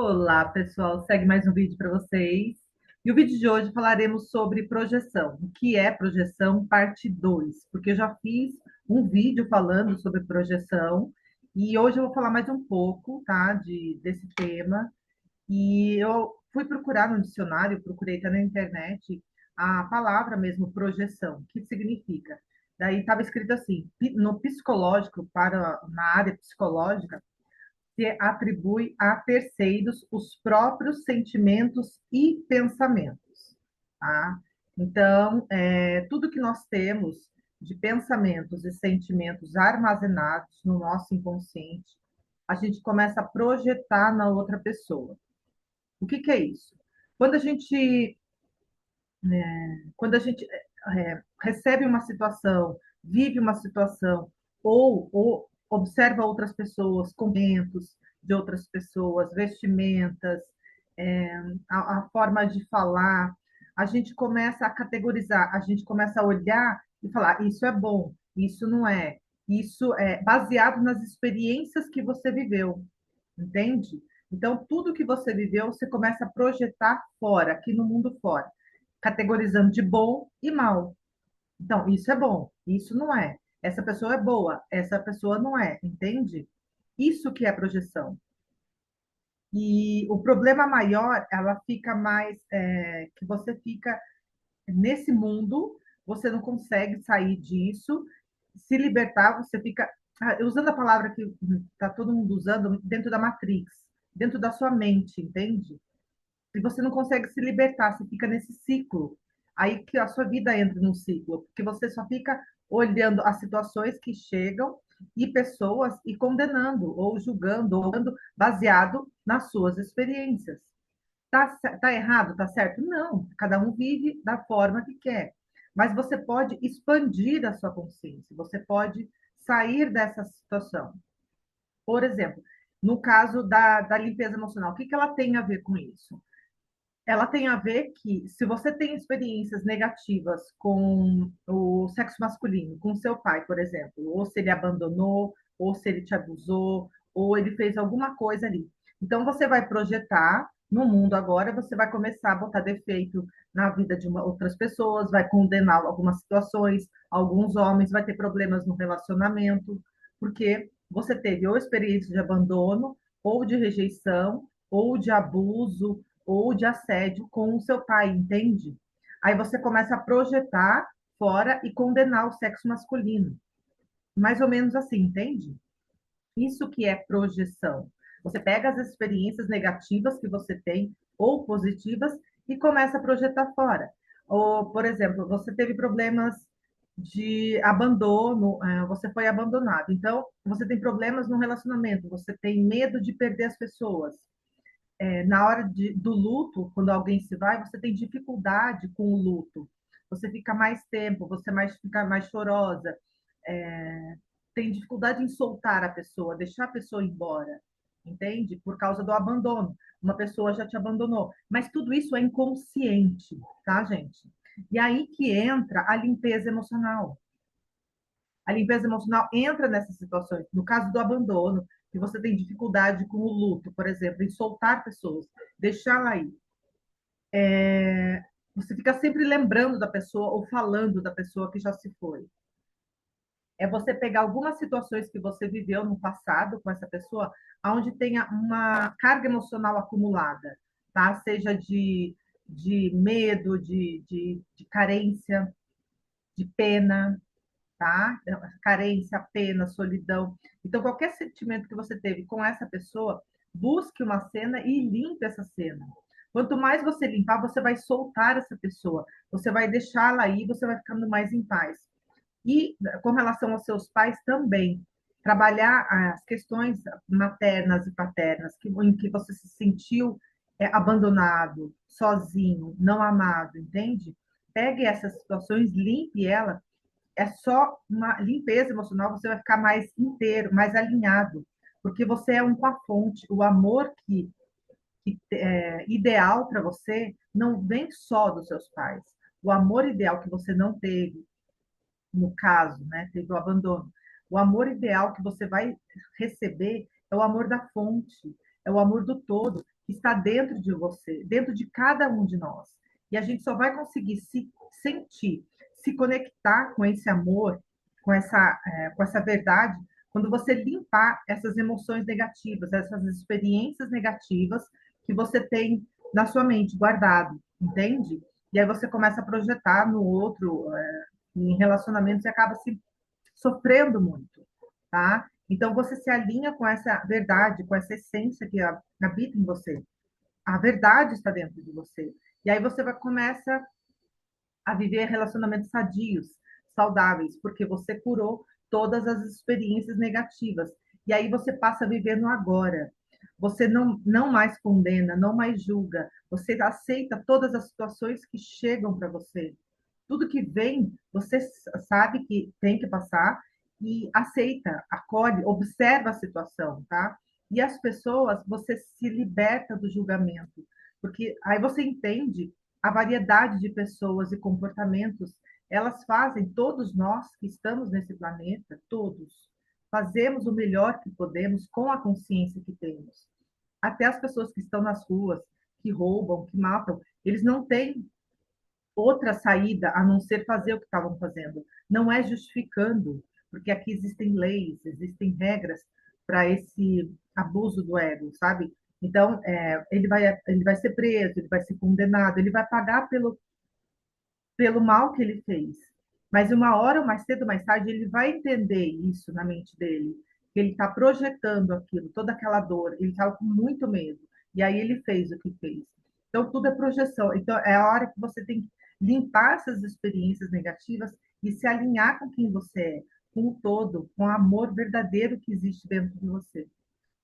Olá, pessoal. Segue mais um vídeo para vocês. E o vídeo de hoje falaremos sobre projeção. O que é projeção, parte 2? Porque eu já fiz um vídeo falando sobre projeção e hoje eu vou falar mais um pouco, tá, desse tema. E eu fui procurar no dicionário, procurei até na internet a palavra mesmo projeção, que significa. Daí estava escrito assim, no psicológico, na área psicológica, se atribui a terceiros os próprios sentimentos e pensamentos, tá? Então, tudo que nós temos de pensamentos e sentimentos armazenados no nosso inconsciente, a gente começa a projetar na outra pessoa. O que que é isso? Quando a gente, recebe uma situação, vive uma situação, ou observa outras pessoas, comentários de outras pessoas, vestimentas, é, a forma de falar, a gente começa a categorizar, a gente começa a olhar e falar, isso é bom, isso não é, isso é baseado nas experiências que você viveu, entende? Então, tudo que você viveu, você começa a projetar fora, aqui no mundo fora, categorizando de bom e mal. Então, isso é bom, isso não é. Essa pessoa é boa, essa pessoa não é, entende? Isso que é projeção. E o problema maior, ela fica mais, que você fica nesse mundo, você não consegue sair disso, se libertar, você fica, usando a palavra que está todo mundo usando, dentro da Matrix, dentro da sua mente, entende? E você não consegue se libertar, você fica nesse ciclo. Aí que a sua vida entra num ciclo, porque você só fica olhando as situações que chegam e pessoas e condenando, ou julgando, ou dando baseado nas suas experiências. Tá errado, tá certo? Não, cada um vive da forma que quer. Mas você pode expandir a sua consciência, você pode sair dessa situação. Por exemplo, no caso da limpeza emocional, o que ela tem a ver com isso? Ela tem a ver que, se você tem experiências negativas com o sexo masculino, com seu pai, por exemplo, ou se ele abandonou, ou se ele te abusou, ou ele fez alguma coisa ali. Então, você vai projetar no mundo agora, você vai começar a botar defeito na vida de outras pessoas, vai condenar algumas situações, alguns homens, vai ter problemas no relacionamento, porque você teve ou experiência de abandono, ou de rejeição, ou de abuso, ou de assédio com o seu pai, entende? Aí você começa a projetar fora e condenar o sexo masculino. Mais ou menos assim, entende? Isso que é projeção. Você pega as experiências negativas que você tem, ou positivas, e começa a projetar fora. Ou, por exemplo, você teve problemas de abandono, você foi abandonado. Então, você tem problemas no relacionamento, você tem medo de perder as pessoas, na hora do luto, quando alguém se vai, você tem dificuldade com o luto. Você fica mais tempo, fica mais chorosa, é, tem dificuldade em soltar a pessoa, deixar a pessoa embora, entende? Por causa do abandono. Uma pessoa já te abandonou. Mas tudo isso é inconsciente, tá, gente? E aí que entra a limpeza emocional. A limpeza emocional entra nessas situações. No caso do abandono, que você tem dificuldade com o luto, por exemplo, em soltar pessoas, deixá-la aí. Você fica sempre lembrando da pessoa ou falando da pessoa que já se foi. É você pegar algumas situações que você viveu no passado com essa pessoa, onde tenha uma carga emocional acumulada, tá? Seja de medo, de carência, de pena, tá? Carência, pena, solidão. Então, qualquer sentimento que você teve com essa pessoa, busque uma cena e limpe essa cena. Quanto mais você limpar, você vai soltar essa pessoa, você vai deixá-la aí, você vai ficando mais em paz. E com relação aos seus pais também, trabalhar as questões maternas e paternas, em que você se sentiu abandonado, sozinho, não amado, entende? Pegue essas situações, limpe ela, é só uma limpeza emocional, você vai ficar mais inteiro, mais alinhado, porque você é um com a fonte, o amor que é ideal para você não vem só dos seus pais. O amor ideal que você não teve, no caso, né, teve o abandono. O amor ideal que você vai receber é o amor da fonte, é o amor do todo, está dentro de você, dentro de cada um de nós. E a gente só vai conseguir se sentir, se conectar com esse amor, com essa verdade, quando você limpar essas emoções negativas, essas experiências negativas que você tem na sua mente guardado, entende? E aí você começa a projetar no outro, em relacionamentos, e acaba se sofrendo muito, tá? Então você se alinha com essa verdade, com essa essência que habita em você. A verdade está dentro de você. E aí você começa a viver relacionamentos sadios, saudáveis, porque você curou todas as experiências negativas. E aí você passa a viver no agora. Você não mais condena, não mais julga. Você aceita todas as situações que chegam para você. Tudo que vem, você sabe que tem que passar e aceita, acolhe, observa a situação, tá? E as pessoas, você se liberta do julgamento, porque aí você entende a variedade de pessoas e comportamentos, elas fazem, todos nós que estamos nesse planeta, todos, fazemos o melhor que podemos com a consciência que temos. Até as pessoas que estão nas ruas, que roubam, que matam, eles não têm outra saída a não ser fazer o que estavam fazendo. Não é justificando, porque aqui existem leis, existem regras para esse abuso do ego, sabe? Então, ele vai ser preso, ele vai ser condenado, ele vai pagar pelo mal que ele fez. Mas uma hora, mais cedo ou mais tarde, ele vai entender isso na mente dele, que ele está projetando aquilo, toda aquela dor, ele estava com muito medo, e aí ele fez o que fez. Então, tudo é projeção. Então, é a hora que você tem que limpar essas experiências negativas e se alinhar com quem você é, com o todo, com o amor verdadeiro que existe dentro de você.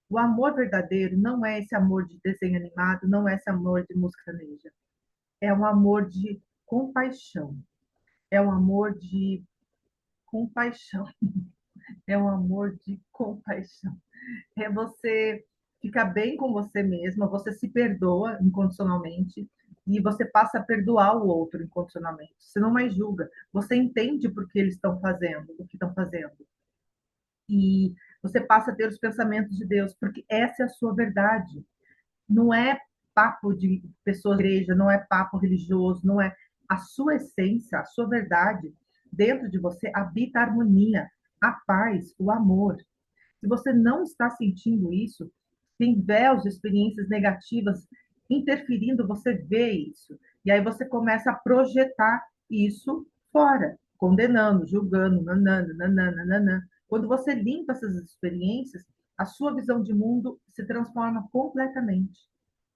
O amor verdadeiro não é esse amor de desenho animado, não é esse amor de música sertaneja. É um amor de compaixão. É um amor de compaixão. É um amor de compaixão. É você ficar bem com você mesma, você se perdoa incondicionalmente e você passa a perdoar o outro incondicionalmente. Você não mais julga, você entende por que eles estão fazendo o que estão fazendo. E você passa a ter os pensamentos de Deus, porque essa é a sua verdade. Não é papo de pessoa de igreja, não é papo religioso, não é a sua essência, a sua verdade. Dentro de você habita a harmonia, a paz, o amor. Se você não está sentindo isso, tem véus de experiências negativas interferindo, você vê isso. E aí você começa a projetar isso fora, condenando, julgando, nanana, nanana, nanana. Quando você limpa essas experiências, a sua visão de mundo se transforma completamente.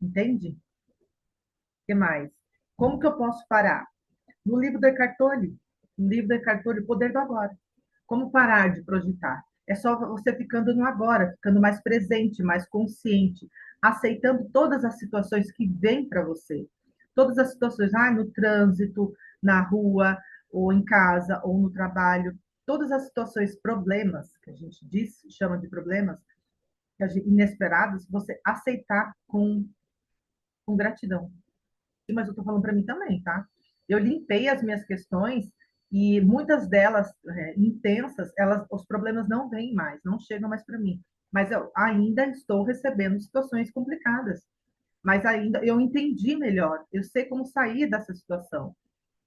Entende? O que mais? Como que eu posso parar? No livro do Eckhart Tolle, no livro do Eckhart Tolle, O Poder do Agora. Como parar de projetar? É só você ficando no agora, ficando mais presente, mais consciente, aceitando todas as situações que vêm para você. Todas as situações, no trânsito, na rua, ou em casa, ou no trabalho. Todas as situações, problemas, que a gente diz, chama de problemas, inesperados, você aceitar com gratidão. Mas eu estou falando para mim também, tá? Eu limpei as minhas questões e muitas delas intensas, os problemas não vêm mais, não chegam mais para mim. Mas eu ainda estou recebendo situações complicadas. Mas ainda eu entendi melhor, eu sei como sair dessa situação,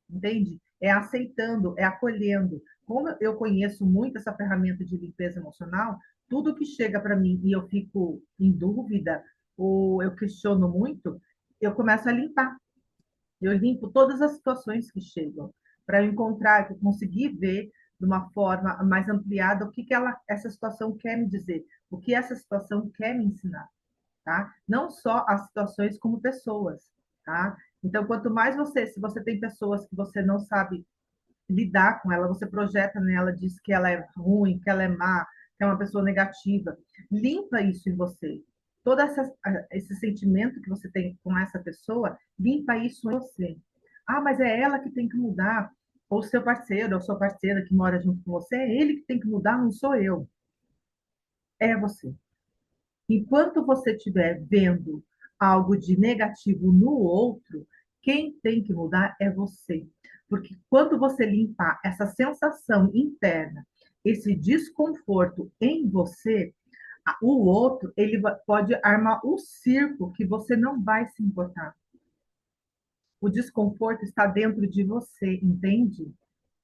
entende? É aceitando, é acolhendo. Como eu conheço muito essa ferramenta de limpeza emocional, tudo que chega para mim e eu fico em dúvida ou eu questiono muito, eu começo a limpar. Eu limpo todas as situações que chegam para eu encontrar, para eu conseguir ver de uma forma mais ampliada o que essa situação quer me dizer, o que essa situação quer me ensinar, tá? Não só as situações como pessoas, tá? Então, quanto mais se você tem pessoas que você não sabe lidar com ela, você projeta nela, diz que ela é ruim, que ela é má, que é uma pessoa negativa. Limpa isso em você. Esse sentimento que você tem com essa pessoa, limpa isso em você. Ah, mas é ela que tem que mudar. Ou seu parceiro, ou sua parceira que mora junto com você, é ele que tem que mudar, não sou eu. É você. Enquanto você estiver vendo algo de negativo no outro, quem tem que mudar é você. Porque quando você limpar essa sensação interna, esse desconforto em você, O outro, ele pode armar o circo que você não vai se importar. O desconforto está dentro de você, entende?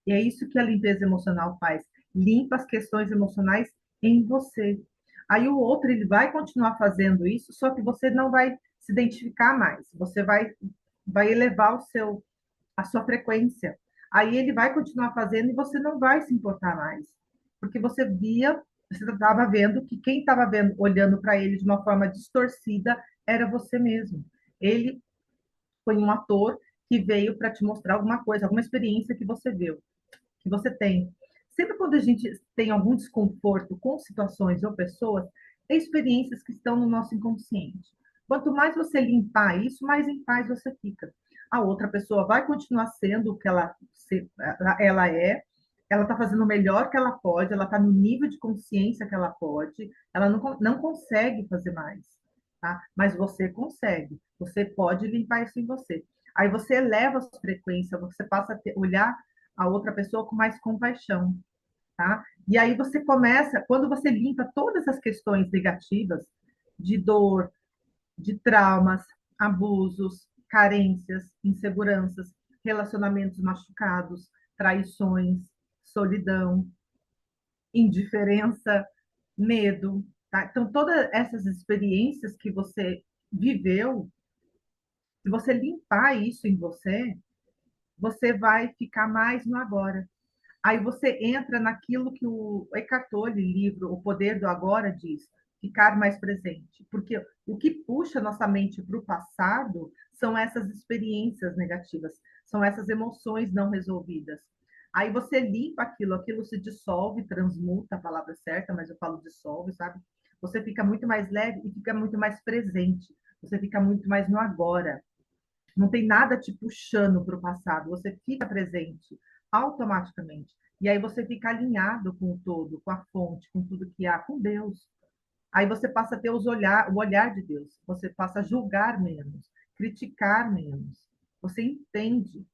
E é isso que a limpeza emocional faz. Limpa as questões emocionais em você. Aí o outro, ele vai continuar fazendo isso, só que você não vai se identificar mais. Você vai elevar a sua frequência. Aí ele vai continuar fazendo e você não vai se importar mais. Porque você estava vendo que quem estava vendo, olhando para ele de uma forma distorcida era você mesmo. Ele foi um ator que veio para te mostrar alguma coisa, alguma experiência que você viu, que você tem. Sempre quando a gente tem algum desconforto com situações ou pessoas, é experiências que estão no nosso inconsciente. Quanto mais você limpar isso, mais em paz você fica. A outra pessoa vai continuar sendo o que ela é, ela está fazendo o melhor que ela pode, ela está no nível de consciência que ela pode, ela não consegue fazer mais, tá? Mas você consegue, você pode limpar isso em você. Aí você eleva a sua frequência, você passa a olhar a outra pessoa com mais compaixão, tá? E aí você começa, quando você limpa todas as questões negativas de dor, de traumas, abusos, carências, inseguranças, relacionamentos machucados, traições, solidão, indiferença, medo, tá? Então todas essas experiências que você viveu, se você limpar isso em você, você vai ficar mais no agora. Aí você entra naquilo que o Eckhart Tolle, livro O Poder do Agora, diz, ficar mais presente. Porque o que puxa nossa mente para o passado são essas experiências negativas, são essas emoções não resolvidas. Aí você limpa aquilo, aquilo se dissolve, transmuta, a palavra certa, mas eu falo dissolve, sabe? Você fica muito mais leve e fica muito mais presente. Você fica muito mais no agora. Não tem nada te puxando para o passado, você fica presente automaticamente. E aí você fica alinhado com o todo, com a fonte, com tudo que há, com Deus. Aí você passa a ter o olhar de Deus, você passa a julgar menos, criticar menos. Você entende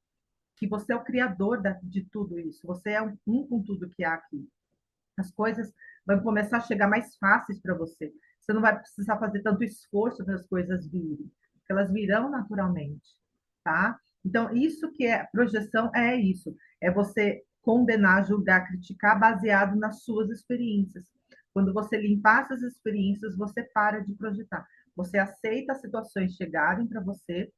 que você é o criador de tudo isso, você é um com tudo que há aqui. As coisas vão começar a chegar mais fáceis para você. Você não vai precisar fazer tanto esforço para as coisas virem, porque elas virão naturalmente, tá? Então, isso que é projeção é isso, é você condenar, julgar, criticar baseado nas suas experiências. Quando você limpar essas experiências, você para de projetar. Você aceita as situações chegarem para você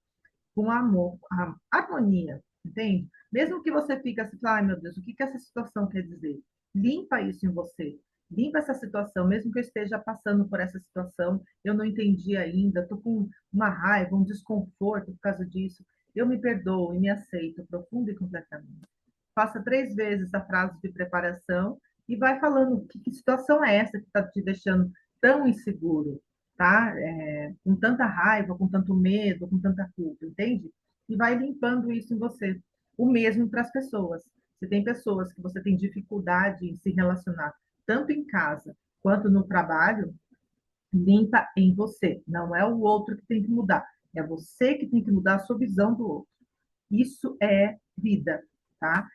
com amor, a harmonia, entende? Mesmo que você fique assim, ai meu Deus, o que que essa situação quer dizer? Limpa isso em você. Limpa essa situação, mesmo que eu esteja passando por essa situação, eu não entendi ainda, estou com uma raiva, um desconforto por causa disso. Eu me perdoo e me aceito profundo e completamente. Faça 3 vezes a frase de preparação e vai falando que situação é essa que está te deixando tão inseguro, tá? Com tanta raiva, com tanto medo, com tanta culpa, entende? E vai limpando isso em você. O mesmo para as pessoas. Se tem pessoas que você tem dificuldade em se relacionar, tanto em casa quanto no trabalho, limpa em você. Não é o outro que tem que mudar. É você que tem que mudar a sua visão do outro. Isso é vida, tá?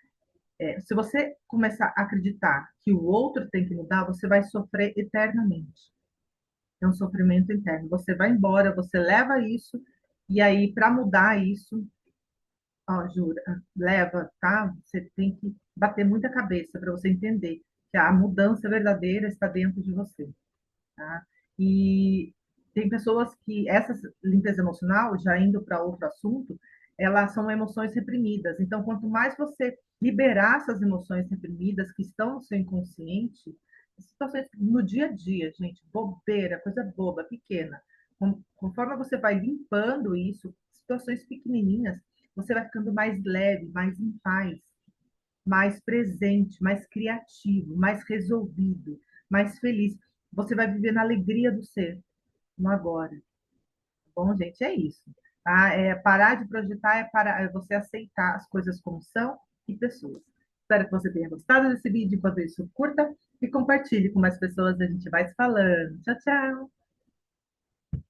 Se você começar a acreditar que o outro tem que mudar, você vai sofrer eternamente. É um sofrimento interno. Você vai embora, você leva isso, e aí, para mudar isso, ó, jura, leva, tá? Você tem que bater muita cabeça para você entender que a mudança verdadeira está dentro de você, tá? E tem pessoas que essa limpeza emocional, já indo para outro assunto, elas são emoções reprimidas. Então, quanto mais você liberar essas emoções reprimidas que estão no seu inconsciente, situações no dia a dia, gente, bobeira, coisa boba, pequena. Conforme você vai limpando isso, situações pequenininhas, você vai ficando mais leve, mais em paz, mais presente, mais criativo, mais resolvido, mais feliz. Você vai viver na alegria do ser, no agora. Bom, gente, é isso. Tá? Parar de projetar é você aceitar as coisas como são e pessoas. Espero que você tenha gostado desse vídeo. Enquanto isso, curta e compartilhe com mais pessoas. A gente vai se falando. Tchau, tchau!